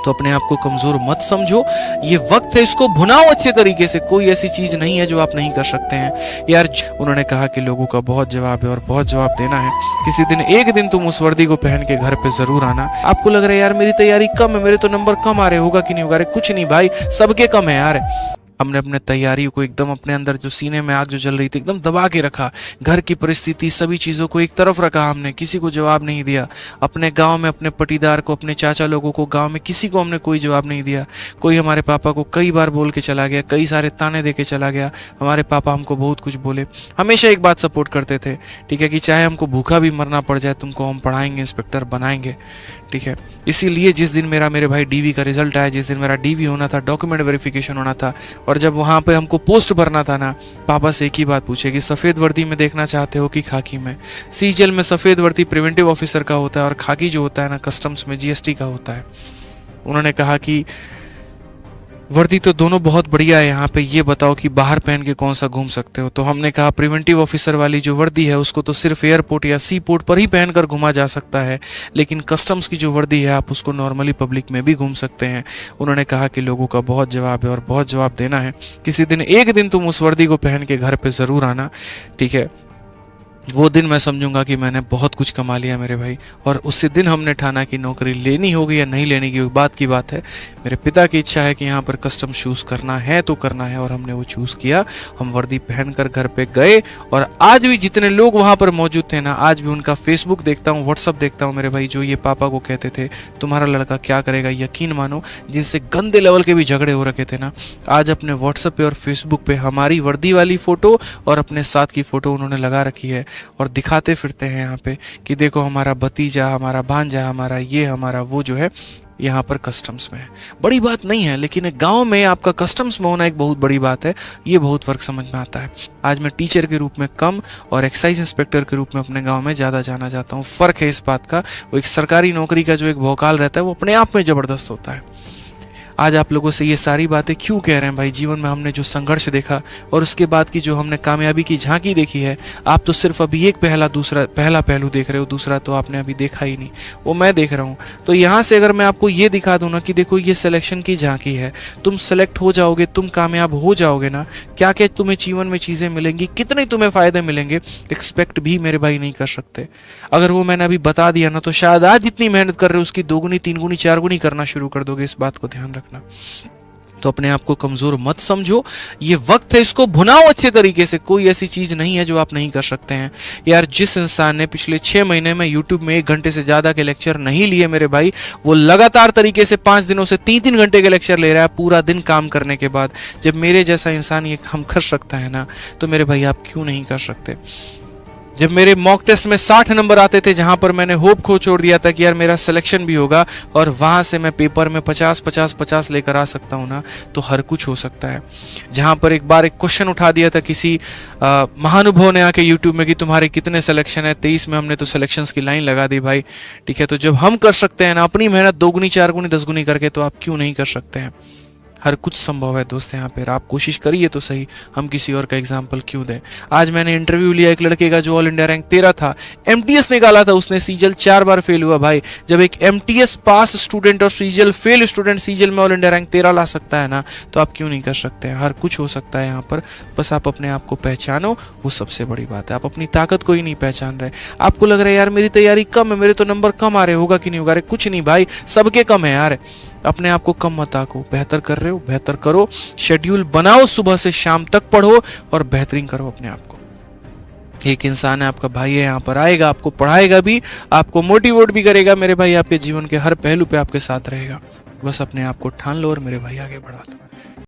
तो अपने आप को कमजोर मत समझो, ये वक्त है, इसको भुनाओ अच्छे तरीके से। कोई ऐसी चीज नहीं है जो आप नहीं कर सकते हैं यार। उन्होंने कहा कि लोगों का बहुत जवाब है और बहुत जवाब देना है। किसी दिन एक दिन तुम उस वर्दी को पहन के घर पे जरूर आना। आपको लग रहा है यार मेरी तैयारी कम है, मेरे तो नंबर कम आ रहे, होगा कि नहीं होगा? अरे कुछ नहीं भाई, सबके कम है यार। हमने अपने तैयारी को एकदम अपने अंदर, जो सीने में आग जो जल रही थी, एकदम दबा के रखा। घर की परिस्थिति, सभी चीज़ों को एक तरफ रखा हमने, किसी को जवाब नहीं दिया। अपने गांव में अपने पटीदार को, अपने चाचा लोगों को, गांव में किसी को हमने कोई जवाब नहीं दिया। कोई हमारे पापा को कई बार बोल के चला गया, कई सारे ताने दे के चला गया। हमारे पापा हमको बहुत कुछ बोले, हमेशा एक बात सपोर्ट करते थे, ठीक है, कि चाहे हमको भूखा भी मरना पड़ जाए, तुमको हम पढ़ाएंगे, इंस्पेक्टर बनाएंगे, ठीक है। इसीलिए जिस दिन मेरे भाई डीवी का रिजल्ट आया, जिस दिन मेरा डीवी होना था, डॉक्यूमेंट वेरिफिकेशन होना था, और जब वहाँ पे हमको पोस्ट भरना था ना, पापा से एक ही बात पूछे कि सफ़ेद वर्दी में देखना चाहते हो कि खाकी में? सीजीएल में सफ़ेद वर्दी प्रिवेंटिव ऑफिसर का होता है और खाकी जो होता है ना, कस्टम्स में जीएसटी का होता है। उन्होंने कहा कि वर्दी तो दोनों बहुत बढ़िया है, यहाँ पे ये बताओ कि बाहर पहन के कौन सा घूम सकते हो? तो हमने कहा प्रिवेंटिव ऑफिसर वाली जो वर्दी है उसको तो सिर्फ एयरपोर्ट या सी पोर्ट पर ही पहनकर घुमा जा सकता है, लेकिन कस्टम्स की जो वर्दी है आप उसको नॉर्मली पब्लिक में भी घूम सकते हैं। उन्होंने कहा कि लोगों का बहुत जवाब है और बहुत जवाब देना है। किसी दिन एक दिन तुम उस वर्दी को पहन के घर पर ज़रूर आना, ठीक है। वो दिन मैं समझूंगा कि मैंने बहुत कुछ कमा लिया मेरे भाई। और उसी दिन हमने ठाना कि नौकरी लेनी होगी या नहीं लेने की बात है। मेरे पिता की इच्छा है कि यहाँ पर कस्टम चूज़ करना है तो करना है, और हमने वो चूज़ किया। हम वर्दी पहनकर घर पे गए, और आज भी जितने लोग वहाँ पर मौजूद थे ना, आज भी उनका फेसबुक देखता हूँ, व्हाट्सअप देखता हूँ मेरे भाई, जो ये पापा को कहते थे तुम्हारा लड़का क्या करेगा, यकीन मानो जिनसे गंदे लेवल के भी झगड़े हो रखे थे ना, आज अपने व्हाट्सअप पे और फेसबुक पे हमारी वर्दी वाली फ़ोटो और अपने साथ की फ़ोटो उन्होंने लगा रखी है, और दिखाते फिरते हैं यहाँ पे कि देखो हमारा भतीजा, हमारा भांजा, हमारा ये, हमारा वो जो है यहाँ पर कस्टम्स में है। बड़ी बात नहीं है, लेकिन गांव में आपका कस्टम्स में होना एक बहुत बड़ी बात है। ये बहुत फ़र्क समझ में आता है। आज मैं टीचर के रूप में कम और एक्साइज इंस्पेक्टर के रूप में अपने गांव में ज़्यादा जाना जाता हूँ। फ़र्क है इस बात का। वो एक सरकारी नौकरी का जो एक भौकाल रहता है वो अपने आप में ज़बरदस्त होता है। आज आप लोगों से ये सारी बातें क्यों कह रहे हैं भाई? जीवन में हमने जो संघर्ष देखा और उसके बाद की जो हमने कामयाबी की झांकी देखी है, आप तो सिर्फ अभी एक पहला पहलू देख रहे हो, दूसरा तो आपने अभी देखा ही नहीं, वो मैं देख रहा हूँ। तो यहाँ से अगर मैं आपको ये दिखा दूँ ना कि देखो ये सिलेक्शन की झांकी है, तुम सेलेक्ट हो जाओगे, तुम कामयाब हो जाओगे ना, क्या क्या तुम्हें जीवन में चीज़ें मिलेंगी, कितने तुम्हें फ़ायदे मिलेंगे, एक्सपेक्ट भी मेरे भाई नहीं कर सकते। अगर वो मैंने अभी बता दिया ना, तो शायद आज जितनी मेहनत कर रहे हो उसकी 2 गुनी 3 गुनी 4 गुनी करना शुरू कर दोगे। इस बात को ध्यान रखना। तो अपने आप को कमजोर मत समझो, ये वक्त है, इसको भुनाओ अच्छे तरीके से। कोई ऐसी चीज नहीं है जो आप नहीं कर सकते हैं यार। जिस इंसान ने पिछले 6 महीने में यूट्यूब में 1 घंटे से ज्यादा के लेक्चर नहीं लिए मेरे भाई, वो लगातार तरीके से 5 दिनों से 3-3 घंटे के लेक्चर ले रहा है पूरा दिन काम करने के बाद। जब मेरे जैसा इंसान ये हम कर सकता है ना, तो मेरे भाई आप क्यों नहीं कर सकते? जब मेरे मॉक टेस्ट में 60 नंबर आते थे, जहां पर मैंने होप खो छोड़ दिया था कि यार मेरा सिलेक्शन भी होगा, और वहां से मैं पेपर में 50-50-50 लेकर आ सकता हूं ना, तो हर कुछ हो सकता है। जहां पर एक बार एक क्वेश्चन उठा दिया था किसी महानुभव ने आके यूट्यूब में कि तुम्हारे कितने सिलेक्शन है, 23 में, हमने तो सिलेक्शंस की लाइन लगा दी भाई, ठीक है। तो जब हम कर सकते हैं ना अपनी मेहनत 2 गुनी 4 गुनी 10 गुनी करके, तो आप क्यों नहीं कर सकते हैं? हर कुछ संभव है दोस्त यहाँ पे। आप कोशिश करिए तो सही, हम किसी और का एग्जाम्पल क्यों दें। आज मैंने इंटरव्यू लिया एक लड़के का जो ऑल इंडिया रैंक 13 था, एमटीएस निकाला था उसने, सीजीएल 4 बार फेल हुआ भाई। जब एक एमटीएस पास स्टूडेंट और सीजीएल फेल स्टूडेंट सीजीएल में ऑल इंडिया रैंक 13 ला सकता है ना, तो आप क्यों नहीं कर सकते हैं? हर कुछ हो सकता है यहाँ पर, बस आप अपने आप को पहचानो, वो सबसे बड़ी बात है। आप अपनी ताकत को ही नहीं पहचान रहे। आपको लग रहा है यार मेरी तैयारी कम है, मेरे तो नंबर कम आ रहे, होगा कि नहीं होगा? अरे कुछ नहीं भाई, सबके कम है यार। अपने आप को कम मत आको, बेहतर कर रहे हो बेहतर करो, शेड्यूल बनाओ, सुबह से शाम तक पढ़ो और बेहतरीन करो अपने आप को। एक इंसान है, आपका भाई है, यहाँ पर आएगा, आपको पढ़ाएगा भी, आपको मोटिवेट भी करेगा मेरे भाई, आपके जीवन के हर पहलू पे आपके साथ रहेगा। बस अपने आप को ठान लो और मेरे भाई आगे बढ़ा लो।